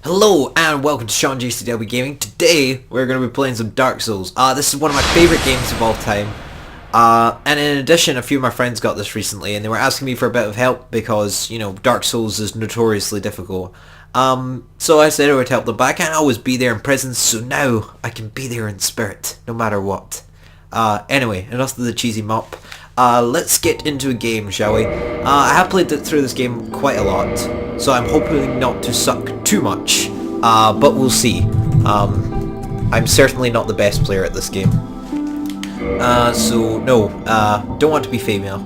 Hello and welcome to Sean JCW Gaming. Today we're going to be playing some Dark Souls. This is one of my favourite games of all time. And in addition, a few of my friends got this recently and they were asking me for a bit of help because, you know, Dark Souls is notoriously difficult. So I said I would help them, but I can't always be there in presence, so now I can be there in spirit, no matter what. Anyway, enough of the cheesy mop. Let's get into a game, shall we? I have played through this game quite a lot, so I'm hoping not to suck too much, but we'll see. I'm certainly not the best player at this game. So no, don't want to be female.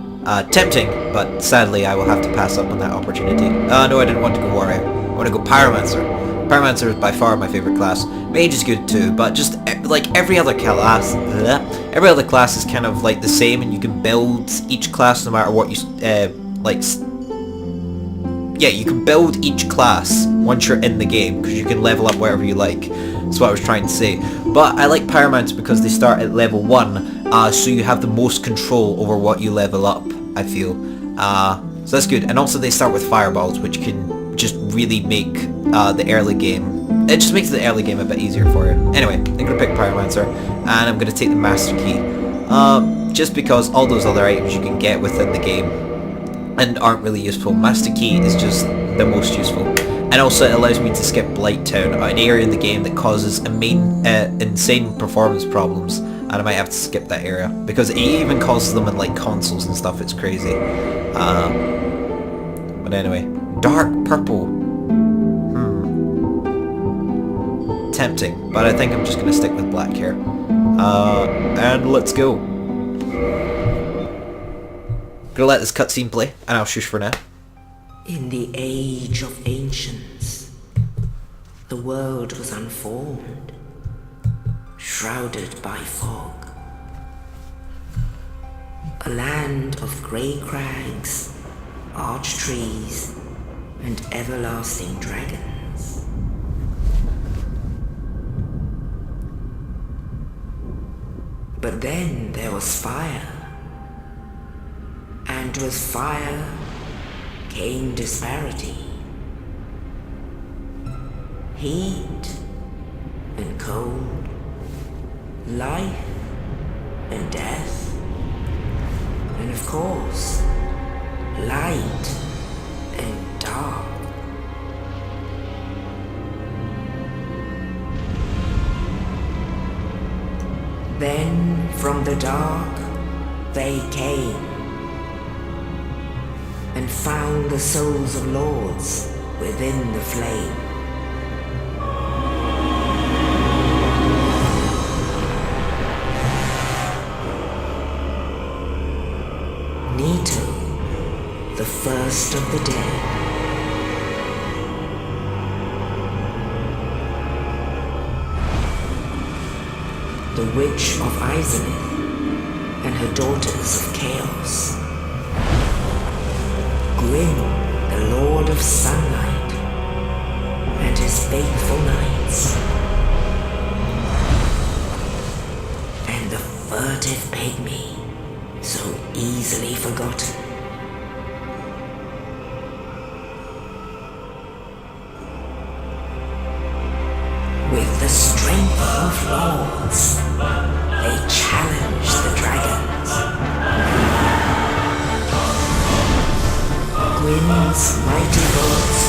Tempting, but sadly I will have to pass up on that opportunity. No, I didn't want to go warrior. I want to go pyromancer. Pyromancer is by far my favourite class. Mage is good too, but just like every other class is kind of like the same, and you can build each class no matter what you you can build each class once you're in the game because you can level up wherever you like. That's what I was trying to say. But I like pyromancer because they start at level 1, so you have the most control over what you level up, I feel. So that's good. And also they start with fireballs, which can just really make the early game, it just makes the early game a bit easier for you. Anyway, I'm going to pick pyromancer and I'm going to take the master key, just because all those other items you can get within the game and aren't really useful. Master key is just the most useful, and also it allows me to skip Blighttown, an area in the game that causes insane performance problems, and I might have to skip that area because it even causes them in like consoles and stuff. It's crazy. But anyway, dark purple. Tempting, but I think I'm just going to stick with black here. And let's go. Gonna let this cutscene play, and I'll shush for now. In the age of ancients, the world was unformed, shrouded by fog. A land of grey crags, arch trees, and everlasting dragons. But then there was fire, and with fire came disparity, heat and cold, life and death, and of course, light and dark. Then from the dark they came and found the souls of lords within the flame. Nito, the first of the dead. The Witch of Asylum and her daughters of Chaos. Gwyn, the Lord of Sunlight, and his faithful knights. And the furtive pygmy, so easily forgotten. With the strength of lords, they challenge the dragons. Gwyn's mighty bullets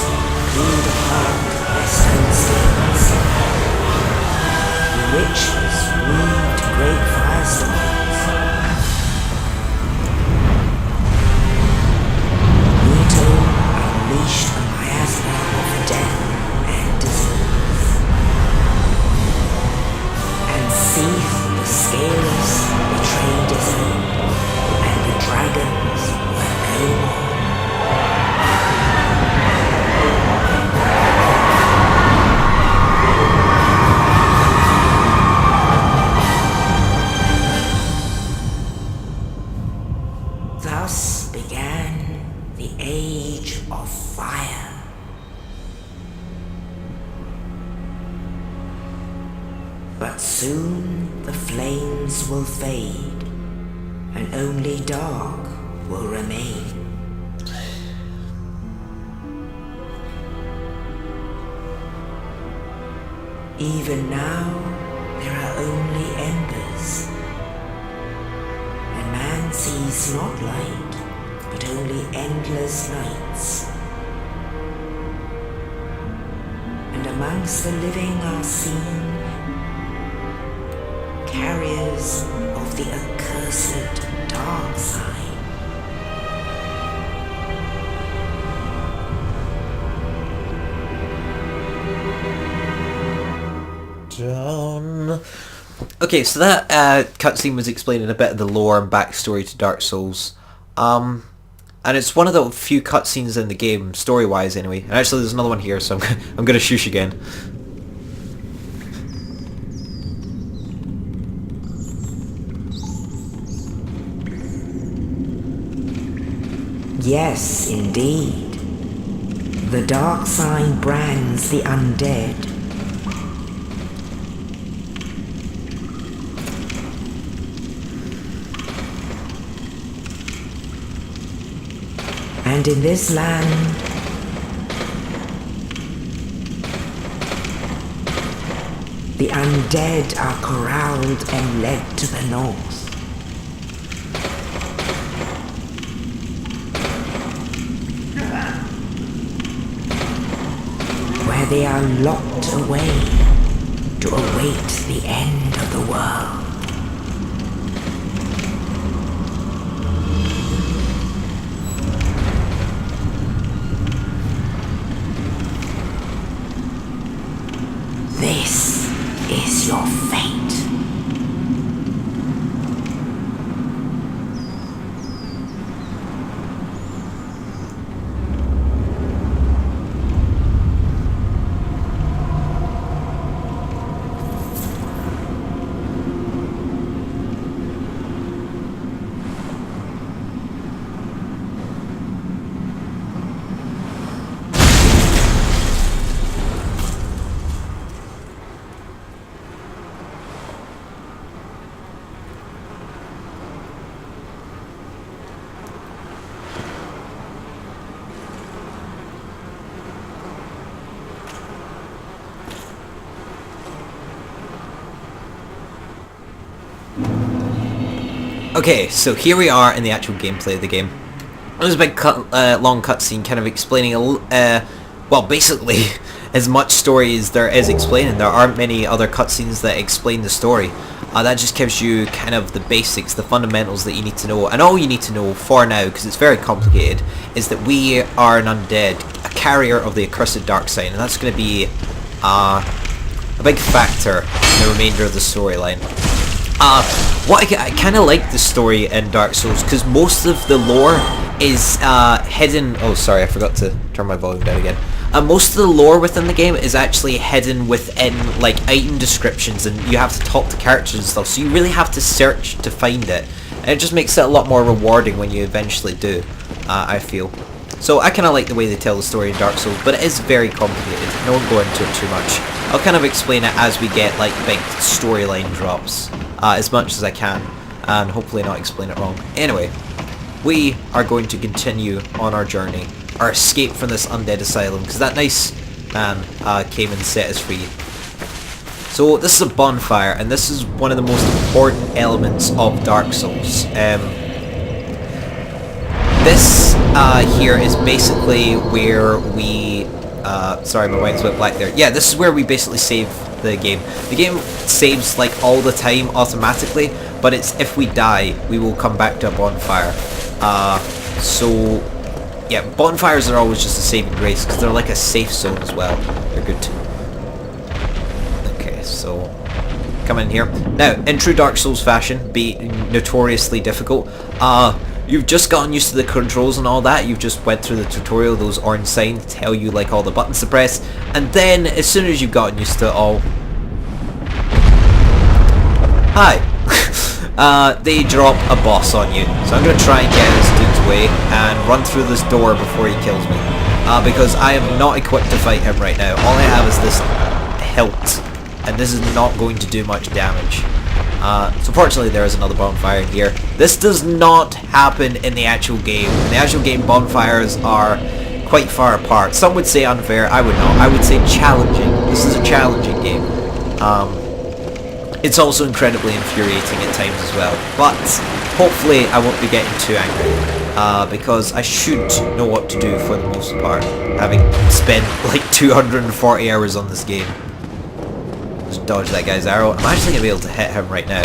peeled apart their stone steels. The witches weaved great firestorms. Nito unleashed a miasma of death and disease. And seethed the scales betrayed his own, and the dragons were no more. Thus began the Age of Fire. But soon the flames will fade, and only dark will remain. Even now, there are only embers. And man sees not light, but only endless nights. And amongst the living are seen carriers of the accursed dark side. John. Okay, so that cutscene was explaining a bit of the lore and backstory to Dark Souls. And it's one of the few cutscenes in the game, story-wise anyway. And actually there's another one here, so I'm gonna shush again. Yes, indeed. The dark sign brands the undead. And in this land, the undead are corralled and led to the north. Where they are locked away to await the end of the world. This is your fate. Okay, so here we are in the actual gameplay of the game. There's a big long cutscene kind of explaining, well, basically as much story as there is explaining. There aren't many other cutscenes that explain the story. That just gives you kind of the basics, the fundamentals that you need to know. And all you need to know for now, because it's very complicated, is that we are an undead, a carrier of the accursed dark sign, and that's going to be a big factor in the remainder of the storyline. What I kind of like the story in Dark Souls, because most of the lore is hidden. Oh, sorry, I forgot to turn my volume down again. Most of the lore within the game is actually hidden within like item descriptions, and you have to talk to characters and stuff. So you really have to search to find it, and it just makes it a lot more rewarding when you eventually do. I feel. So I kind of like the way they tell the story in Dark Souls, but it is very complicated. I won't go into it too much. I'll kind of explain it as we get like big storyline drops, as much as I can, and hopefully not explain it wrong. Anyway, we are going to continue on our journey, our escape from this undead asylum, because that nice man came and set us free. So this is a bonfire, and this is one of the most important elements of Dark Souls. This here is basically where we, sorry my mind's went black there. Yeah, this is where we basically save the game. The game saves like all the time automatically, but it's if we die, we will come back to a bonfire. So yeah, bonfires are always just a saving grace, because they're like a safe zone as well. They're good too. Okay, so come in here. Now, in true Dark Souls fashion, be notoriously difficult. You've just gotten used to the controls and all that. You've just went through the tutorial. Those orange signs tell you like all the buttons to press, and then as soon as you've gotten used to it all, hi, they drop a boss on you. So I'm gonna try and get this dude's way and run through this door before he kills me, because I am not equipped to fight him right now. All I have is this hilt, and this is not going to do much damage. So fortunately there is another bonfire here. This does not happen in the actual game. In the actual game, bonfires are quite far apart. Some would say unfair, I would not. I would say challenging. This is a challenging game. It's also incredibly infuriating at times as well, but hopefully I won't be getting too angry, because I should know what to do for the most part, having spent like 240 hours on this game. Just dodge that guy's arrow. I'm actually going to be able to hit him right now,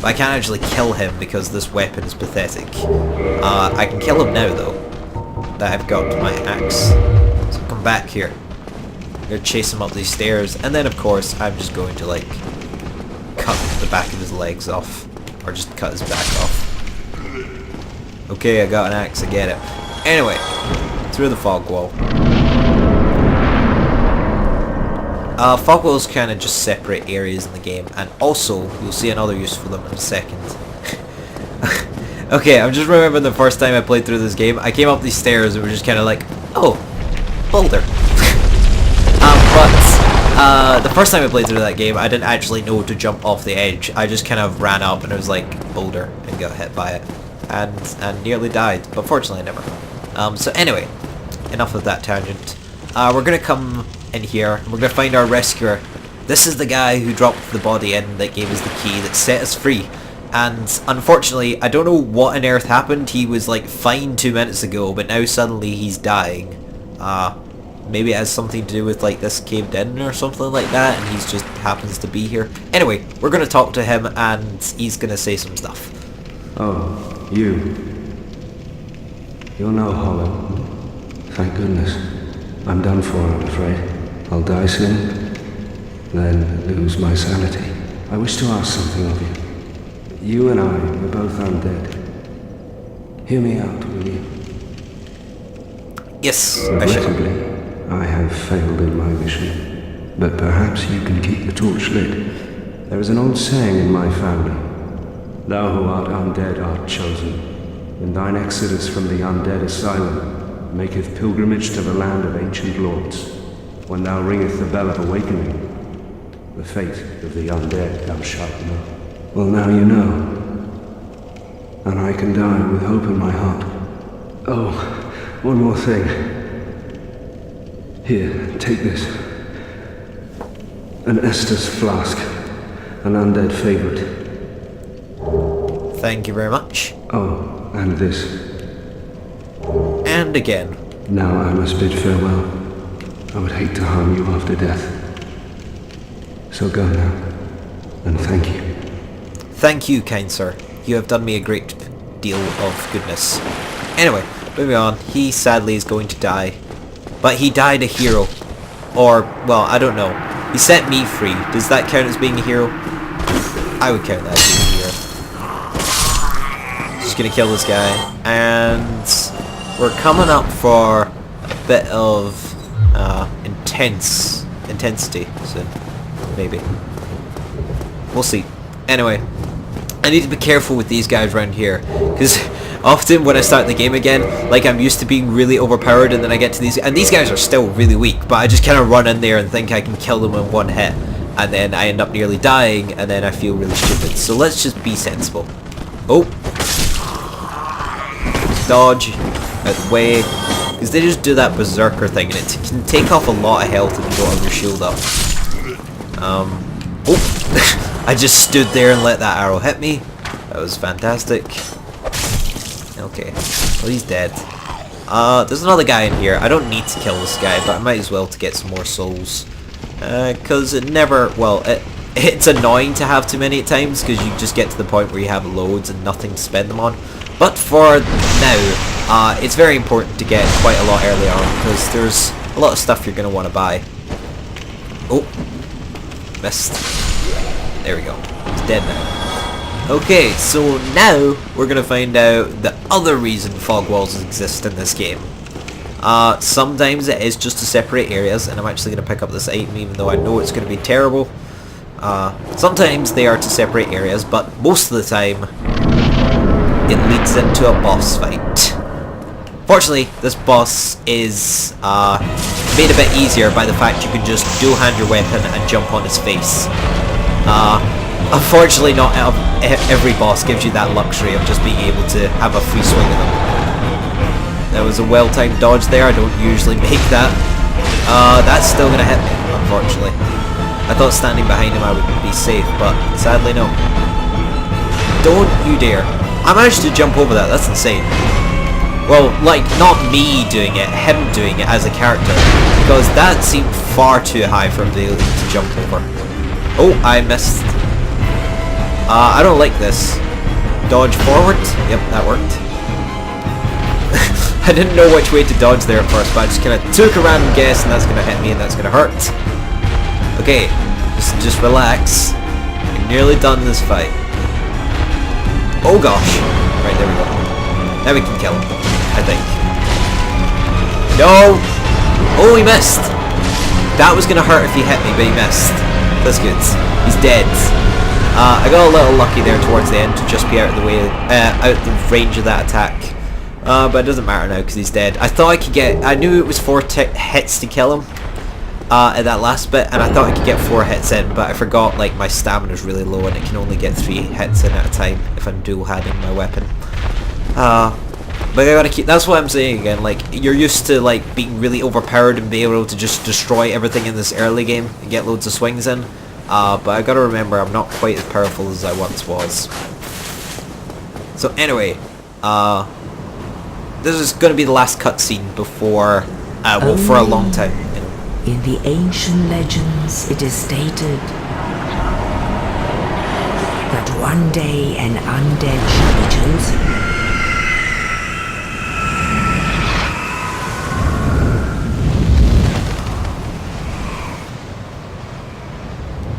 but I can't actually kill him because this weapon is pathetic. I can kill him now though, that I've got my axe. So come back here. I'm going to chase him up these stairs, and then of course I'm just going to like cut the back of his legs off, or just cut his back off. Okay, I got an axe, I get it. Anyway, through the fog wall. Fog walls kind of just separate areas in the game, and also you'll see another use for them in a second. Okay, I'm just remembering the first time I played through this game, I came up these stairs and were just kind of like, oh, boulder. The first time I played through that game, I didn't actually know to jump off the edge. I just kind of ran up and it was like boulder and got hit by it, and nearly died. But fortunately, I never. So anyway, enough of that tangent. We're gonna come in here. And we're gonna find our rescuer. This is the guy who dropped the body in that gave us the key that set us free. And unfortunately, I don't know what on earth happened. He was like fine 2 minutes ago, but now suddenly he's dying. Maybe it has something to do with like this caved in or something like that, and he's just happens to be here. Anyway, we're gonna talk to him and he's gonna say some stuff. Oh, you. You're no hollow. Thank goodness. I'm done for, I'm afraid. I'll die soon, then lose my sanity. I wish to ask something of you. You and I are both undead. Hear me out, will you? Yes, Bishop. Regrettably, I have failed in my mission, but perhaps you can keep the torch lit. There is an old saying in my family: thou who art undead art chosen, and thine exodus from the undead asylum maketh pilgrimage to the land of ancient lords. When thou ringeth the bell of awakening, the fate of the undead thou shalt know. Well, now you know, and I can die with hope in my heart. Oh, one more thing. Here, take this. An Estus flask. An undead favorite. Thank you very much. Oh, and this. And again. Now I must bid farewell. I would hate to harm you after death. So go now, and thank you. Thank you, kind sir. You have done me a great deal of goodness. Anyway, moving on. He sadly is going to die. But he died a hero. Or, well, I don't know. He set me free. Does that count as being a hero? I would count that as being a hero. Just gonna kill this guy. And we're coming up for a bit of intensity soon. Maybe. We'll see. Anyway, I need to be careful with these guys around here, because often when I start the game again, like I'm used to being really overpowered, and then I get to these, and these guys are still really weak, but I just kind of run in there and think I can kill them in one hit, and then I end up nearly dying, and then I feel really stupid. So let's just be sensible. Oh. Dodge. Out the way. Because they just do that berserker thing, and it can take off a lot of health if you don't have your shield up. Oh. I just stood there and let that arrow hit me. That was fantastic. Okay, well he's dead. There's another guy in here. I don't need to kill this guy, but I might as well to get some more souls. Because it never, well, it's annoying to have too many at times, because you just get to the point where you have loads and nothing to spend them on. But for now, it's very important to get quite a lot early on, because there's a lot of stuff you're going to want to buy. Oh, missed. There we go. He's dead now. Okay, so now we're going to find out the other reason fog walls exist in this game. Sometimes it is just to separate areas, and I'm actually going to pick up this item even though I know it's going to be terrible. Sometimes they are to separate areas, but most of the time it leads into a boss fight. Fortunately, this boss is made a bit easier by the fact you can just dual hand your weapon and jump on his face. Unfortunately, not every boss gives you that luxury of just being able to have a free swing of them. That was a well-timed dodge there. I don't usually make that. That's still going to hit me, unfortunately. I thought standing behind him I would be safe, but sadly no. Don't you dare. I managed to jump over that, that's insane. Well, like, not me doing it, him doing it as a character. Because that seemed far too high for him to be able to jump over. Oh, I missed. I don't like this. Dodge forward? Yep, that worked. I didn't know which way to dodge there at first, but I just kind of took a random guess, and that's going to hit me, and that's going to hurt. Okay, just relax. You're nearly done this fight. Oh gosh. Right, there we go. Now we can kill him, I think. No! Oh, he missed! That was going to hurt if he hit me, but he missed. That's good. He's dead. I got a little lucky there towards the end to just be out of the way, out of the range of that attack. But it doesn't matter now because he's dead. I thought I could get... I knew it was 4 hits to kill him at that last bit, and I thought I could get 4 hits in, but I forgot like my stamina is really low and it can only get 3 hits in at a time if I'm dual-handing my weapon. But I gotta keep... That's what I'm saying again, like, you're used to like being really overpowered and being able to just destroy everything in this early game and get loads of swings in. But I gotta remember I'm not quite as powerful as I once was. So anyway, this is going to be the last cutscene before, well, for a long time. In the ancient legends, it is stated that one day an undead shall be chosen.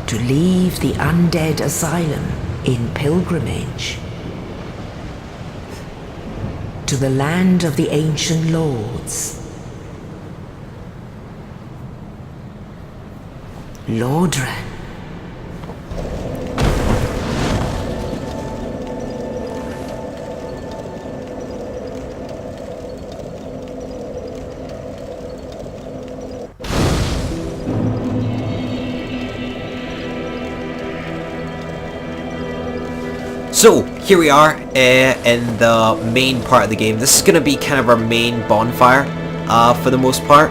To leave the undead asylum in pilgrimage to the land of the ancient lords. Lordran. So, here we are in the main part of the game. This is going to be kind of our main bonfire for the most part.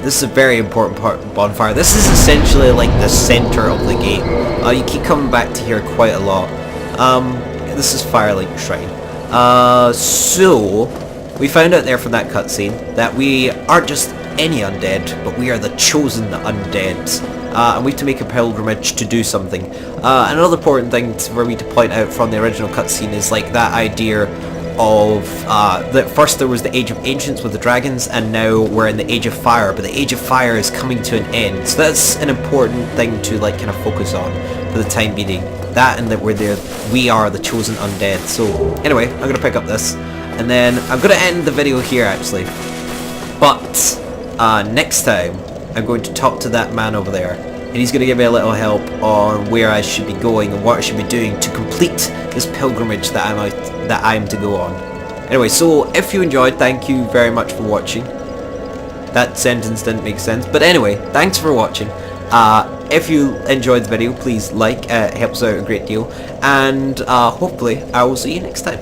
This is a very important bonfire. This is essentially like the center of the game. You keep coming back to here quite a lot. This is Firelight Shrine. So, we found out there from that cutscene that we aren't just any undead, but we are the chosen undead. And we have to make a pilgrimage to do something. Another important thing for me to point out from the original cutscene is like that idea of that first there was the Age of Ancients with the dragons, and now we're in the Age of Fire, but the Age of Fire is coming to an end. So that's an important thing to like kind of focus on for the time being. That and that we are the chosen undead. So anyway, I'm gonna pick up this, and then I'm gonna end the video here actually. But next time I'm going to talk to that man over there, and he's going to give me a little help on where I should be going and what I should be doing to complete this pilgrimage that I'm to go on. Anyway, so if you enjoyed, thank you very much for watching. That sentence didn't make sense, but anyway, thanks for watching. If you enjoyed the video, please like, it helps out a great deal, and hopefully I will see you next time.